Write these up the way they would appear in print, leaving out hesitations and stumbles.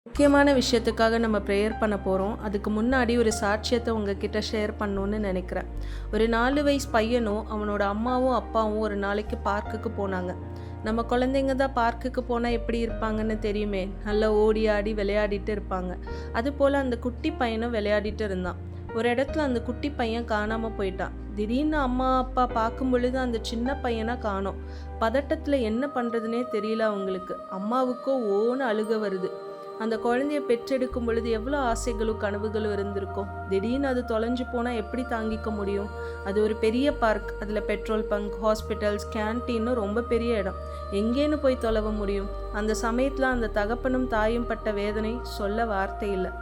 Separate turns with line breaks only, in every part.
முக்கியமான விஷயத்துக்காக நம்ம ப்ரேயர் பண்ண போகிறோம். அதுக்கு முன்னாடி ஒரு சாட்சியத்தை உங்ககிட்ட ஷேர் பண்ணணுன்னு நினைக்கிறேன். ஒரு 4 வயசு பையனும் அவனோட அம்மாவும் அப்பாவும் ஒரு நாளைக்கு பார்க்குக்கு போனாங்க. நம்ம குழந்தைங்க தான் பார்க்குக்கு போனால் எப்படி இருப்பாங்கன்னு தெரியுமே, நல்லா ஓடி ஆடி விளையாடிட்டு இருப்பாங்க. அதுபோல் அந்த குட்டி பையனும் விளையாடிட்டு இருந்தான். ஒரு இடத்துல அந்த குட்டி பையன் காணாமல் போயிட்டான். திடீர்னு அம்மா அப்பா பார்க்கும் பொழுது அந்த சின்ன பையனை காணோம். பதட்டத்தில் என்ன பண்ணுறதுனே தெரியல அவங்களுக்கு. அம்மாவுக்கோ ஓன்னு அழுக வருது. அந்த குழந்தைய பெற்றெடுக்கும் பொழுது எவ்வளோ ஆசைகளும் கனவுகளும் இருந்திருக்கும். திடீர்னு அது தொலைஞ்சு போனால் எப்படி தாங்கிக்க முடியும்? அது ஒரு பெரிய பார்க், அதில் பெட்ரோல் பங்க், ஹாஸ்பிட்டல்ஸ், கேன்டீன்னு ரொம்ப பெரிய இடம். எங்கேன்னு போய் தொலைவ முடியும்? அந்த சமயத்தில் அந்த தகப்பனும் தாயும் பட்ட வேதனை சொல்ல வார்த்தை இல்லை.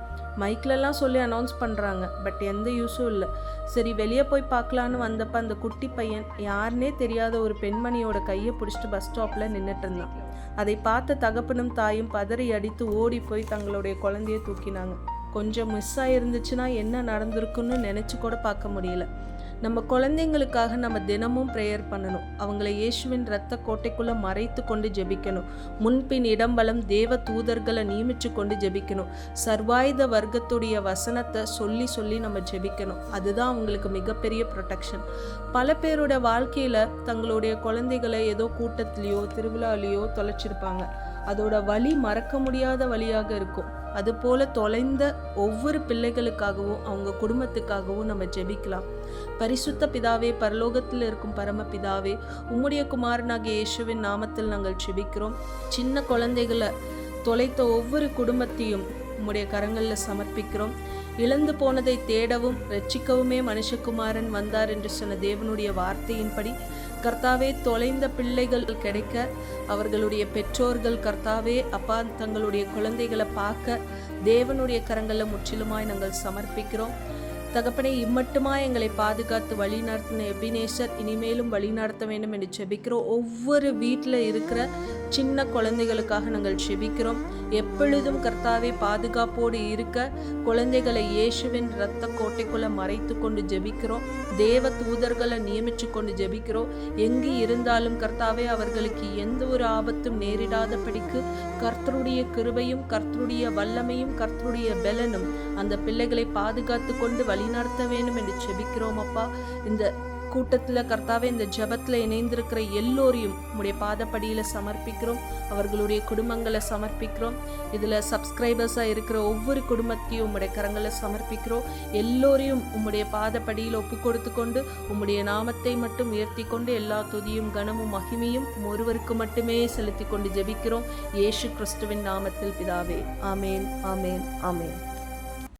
மைக்லெல்லாம் சொல்லி அனௌன்ஸ் பண்ணுறாங்க, பட் எந்த யூஸும் இல்லை. சரி, வெளியே போய் பார்க்கலான்னு வந்தப்போ அந்த குட்டி பையன் யாருன்னே தெரியாத ஒரு பெண்மணியோட கையை பிடிச்சிட்டு பஸ் ஸ்டாப்பில் நின்றுட்டு இருந்தான். அதை பார்த்த தகப்பனும் தாயும் பதறி அடித்து ஓடி போய் தங்களுடைய குழந்தைய தூக்கினாங்க. கொஞ்சம் மிஸ் ஆகிருந்துச்சுன்னா என்ன நடந்திருக்குன்னு நினச்சி கூட பார்க்க முடியல. நம்ம குழந்தைங்களுக்காக நம்ம தினமும் ப்ரேயர் பண்ணணும். அவங்கள இயேசுவின் இரத்த கோட்டைக்குள்ளே மறைத்து கொண்டு ஜெபிக்கணும். முன்பின் இடம்பலம் தேவ தூதர்களை நியமித்து கொண்டு ஜெபிக்கணும். சர்வாயுத வர்க்கத்துடைய வசனத்தை சொல்லி சொல்லி நம்ம ஜெபிக்கணும். அதுதான் அவங்களுக்கு மிகப்பெரிய ப்ரொடெக்ஷன். பல பேரோட வாழ்க்கையில் தங்களுடைய குழந்தைகளை ஏதோ கூட்டத்திலேயோ திருவிழாலேயோ தொலைச்சிருப்பாங்க. அதோட வலி மறக்க முடியாத வழியாக இருக்கும். அதுபோல தொலைந்த ஒவ்வொரு பிள்ளைகளுக்காகவும் அவங்க குடும்பத்துக்காகவும் நம்ம ஜெபிக்கலாம். பரிசுத்த பிதாவே, பரலோகத்தில் இருக்கும் பரம பிதாவே, உம்முடைய குமாரனாகிய இயேசுவின் நாமத்தில் நாங்கள் ஜெபிக்கிறோம். சின்ன குழந்தைகளை தொலைத்த ஒவ்வொரு குடும்பத்தையும் உம்முடைய கரங்களில் சமர்ப்பிக்கிறோம். இழந்து போனதை தேடவும் ரட்சிக்கவுமே மனுஷகுமாரன் வந்தார் என்று சொன்ன தேவனுடைய வார்த்தையின்படி கர்த்தாவே, தொலைந்த பிள்ளைகள் கிடைக்க அவர்களுடைய பெற்றோர்கள் கர்த்தாவே அப்பா தங்களுடைய குழந்தைகளை பார்க்க தேவனுடைய கரங்களில் முற்றிலுமாய் நாங்கள் சமர்ப்பிக்கிறோம். தகப்பனே, இம்மட்டுமாய் எங்களை பாதுகாத்து வழி நடத்தின எபினேசர் இனிமேலும் வழி நடத்த வேண்டும் என்று ஜெபிக்கிறோம். ஒவ்வொரு வீட்டில் இருக்கிற சின்ன குழந்தைகளுக்காக நாங்கள் ஜெபிக்கிறோம். எப்பொழுதும் கர்த்தாவே பாதுகாப்போடு இருக்க குழந்தைகளை இயேசுவின் இரத்த கோட்டைக்குள்ள மறைத்து கொண்டு ஜெபிக்கிறோம். தேவ தூதர்களை நியமித்து கொண்டு ஜெபிக்கிறோம். எங்கு இருந்தாலும் கர்த்தாவே அவர்களுக்கு எந்த ஒரு ஆபத்தும் நேரிடாதபடிக்கு கர்த்தருடைய கிருபையும் கர்த்தருடைய வல்லமையும் கர்த்தருடைய பலனும் அந்த பிள்ளைகளை பாதுகாத்து கொண்டு வழிநடத்த வேண்டும் என்று ஜெபிக்கிறோம். அப்பா, இந்த கூட்டத்தில் கர்த்தாவே இந்த ஜெபத்தில் இணைந்திருக்கிற எல்லோரையும் உம்முடைய பாதப்படியில் சமர்ப்பிக்கிறோம். அவர்களுடைய குடும்பங்களை சமர்ப்பிக்கிறோம். இதில் சப்ஸ்கிரைபர்ஸாக இருக்கிற ஒவ்வொரு குடும்பத்தையும் உம்முடைய கரங்களை சமர்ப்பிக்கிறோம். எல்லோரையும் உம்முடைய பாதப்படியில் ஒப்பு கொடுத்து கொண்டு உம்முடைய நாமத்தை மட்டும் உயர்த்தி கொண்டு எல்லா துதியும் கனமும் மகிமையும் ஒருவருக்கு மட்டுமே செலுத்தி கொண்டு ஜெபிக்கிறோம். இயேசு கிறிஸ்துவின் நாமத்தில் பிதாவே, ஆமேன், ஆமேன், ஆமேன்.